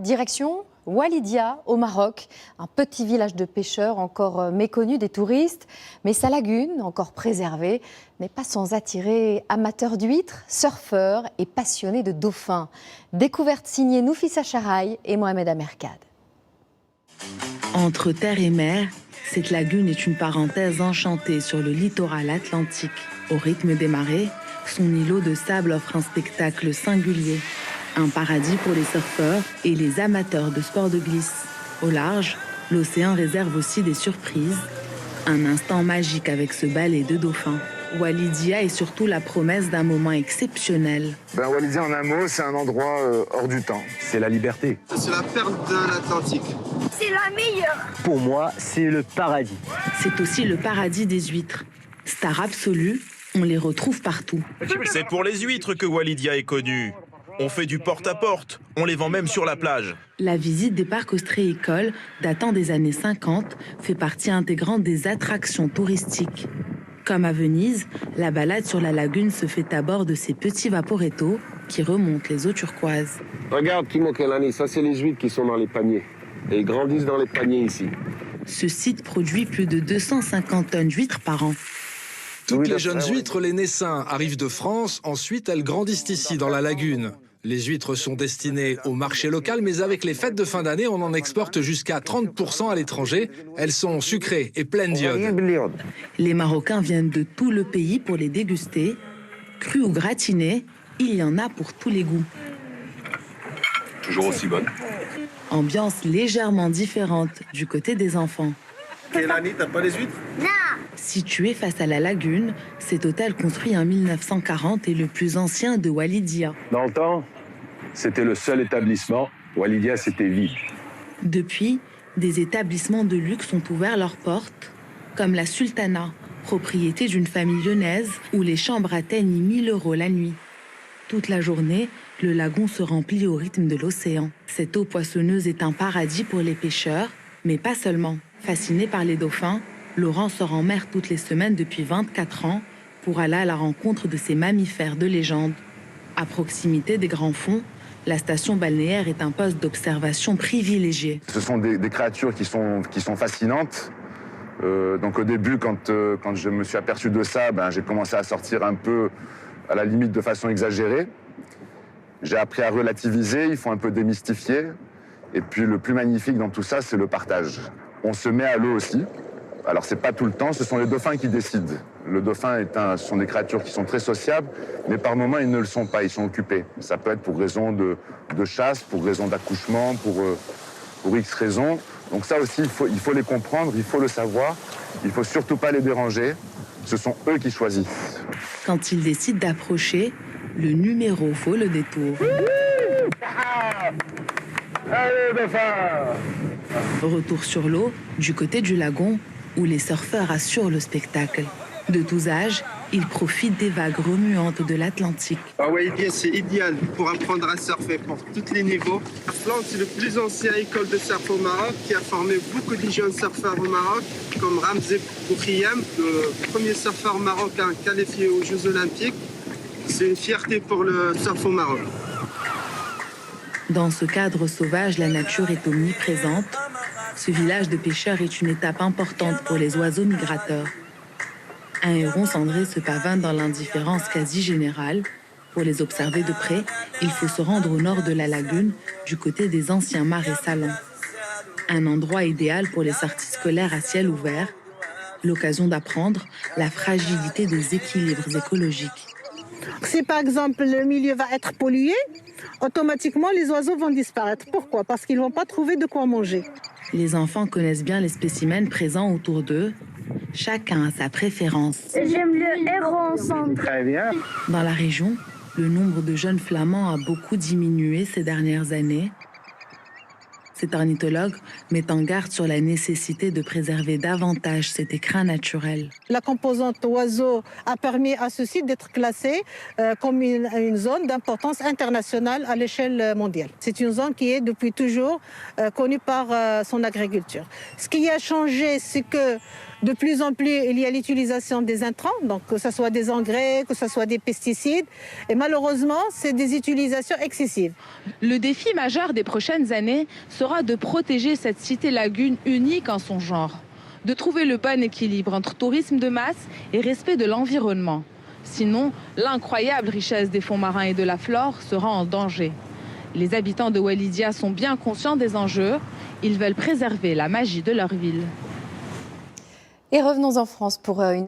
direction Walidia, au Maroc, un petit village de pêcheurs encore méconnu des touristes, mais sa lagune, encore préservée, n'est pas sans attirer amateurs d'huîtres, surfeurs et passionnés de dauphins. Découverte signée Noufissa Charaï et Mohamed Amerkad. Entre terre et mer, cette lagune est une parenthèse enchantée sur le littoral atlantique. Au rythme des marées, son îlot de sable offre un spectacle singulier. Un paradis pour les surfeurs et les amateurs de sport de glisse. Au large, l'océan réserve aussi des surprises. Un instant magique avec ce ballet de dauphins. Walidia est surtout la promesse d'un moment exceptionnel. Walidia, en un mot, c'est un endroit hors du temps. C'est la liberté. C'est la perle de l'Atlantique. C'est la meilleure. Pour moi, c'est le paradis. C'est aussi le paradis des huîtres. Star absolue, on les retrouve partout. C'est pour les huîtres que Walidia est connue. On fait du porte-à-porte, on les vend même sur la plage. La visite des parcs ostréicoles, datant des années 50, fait partie intégrante des attractions touristiques. Comme à Venise, la balade sur la lagune se fait à bord de ces petits vaporettos qui remontent les eaux turquoises. Regarde, Kimo Kelani, ça c'est les huîtres qui sont dans les paniers. Et ils grandissent dans les paniers ici. Ce site produit plus de 250 tonnes d'huîtres par an. Toutes les jeunes huîtres, les naissins, arrivent de France. Ensuite, elles grandissent ici, dans la lagune. Les huîtres sont destinées au marché local, mais avec les fêtes de fin d'année, on en exporte jusqu'à 30% à l'étranger. Elles sont sucrées et pleines d'iode. Les Marocains viennent de tout le pays pour les déguster. Crues ou gratinées, il y en a pour tous les goûts. Toujours aussi bonne. Ambiance légèrement différente du côté des enfants. Kelani, t'as pas les huîtres? Non. Situé face à la lagune, cet hôtel construit en 1940 est le plus ancien de Walidia. Dans le temps, c'était le seul établissement. Walidia, c'était vide. Depuis, des établissements de luxe ont ouvert leurs portes, comme la Sultana, propriété d'une famille lyonnaise où les chambres atteignent 1 000 € la nuit. Toute la journée, le lagon se remplit au rythme de l'océan. Cette eau poissonneuse est un paradis pour les pêcheurs, mais pas seulement. Fasciné par les dauphins, Laurent sort en mer toutes les semaines depuis 24 ans pour aller à la rencontre de ces mammifères de légende. À proximité des grands fonds, la station balnéaire est un poste d'observation privilégié. Ce sont des créatures qui sont fascinantes. Donc au début, quand je me suis aperçu de ça, j'ai commencé à sortir un peu à la limite de façon exagérée. J'ai appris à relativiser, il faut un peu démystifier. Et puis le plus magnifique dans tout ça, c'est le partage. On se met à l'eau aussi. Alors c'est pas tout le temps, ce sont les dauphins qui décident. Le dauphin ce sont des créatures qui sont très sociables, mais par moments ils ne le sont pas, ils sont occupés. Ça peut être pour raison de chasse, pour raison d'accouchement, pour X raisons. Donc ça aussi, il faut les comprendre, il faut le savoir. Il faut surtout pas les déranger. Ce sont eux qui choisissent. Quand ils décident d'approcher, le numéro vaut le détour. Allez, dauphin! Retour sur l'eau, du côté du lagon, où les surfeurs assurent le spectacle. De tous âges, ils profitent des vagues remuantes de l'Atlantique. Walidia, c'est idéal pour apprendre à surfer pour tous les niveaux. Atlante, c'est le plus ancien école de surf au Maroc qui a formé beaucoup de jeunes surfeurs au Maroc, comme Ramzé Boukhiyam, le premier surfeur marocain qualifié aux Jeux Olympiques. C'est une fierté pour le surf au Maroc. Dans ce cadre sauvage, la nature est omniprésente. Ce village de pêcheurs est une étape importante pour les oiseaux migrateurs. Un héron cendré se pavane dans l'indifférence quasi générale. Pour les observer de près, il faut se rendre au nord de la lagune, du côté des anciens marais salants. Un endroit idéal pour les sorties scolaires à ciel ouvert. L'occasion d'apprendre la fragilité des équilibres écologiques. Si par exemple le milieu va être pollué, automatiquement les oiseaux vont disparaître. Pourquoi? Parce qu'ils ne vont pas trouver de quoi manger. Les enfants connaissent bien les spécimens présents autour d'eux. Chacun a sa préférence. J'aime le héron cendré. Très bien. Dans la région, le nombre de jeunes flamands a beaucoup diminué ces dernières années. Cet ornithologue met en garde sur la nécessité de préserver davantage cet écrin naturel. La composante oiseau a permis à ce site d'être classé comme une zone d'importance internationale à l'échelle mondiale. C'est une zone qui est depuis toujours connue par son agriculture. Ce qui a changé, c'est que De plus en plus, il y a l'utilisation des intrants, donc que ce soit des engrais, que ce soit des pesticides. Et malheureusement, c'est des utilisations excessives. Le défi majeur des prochaines années sera de protéger cette cité-lagune unique en son genre, de trouver le bon équilibre entre tourisme de masse et respect de l'environnement. Sinon, l'incroyable richesse des fonds marins et de la flore sera en danger. Les habitants de Walidia sont bien conscients des enjeux. Ils veulent préserver la magie de leur ville. Et revenons en France pour une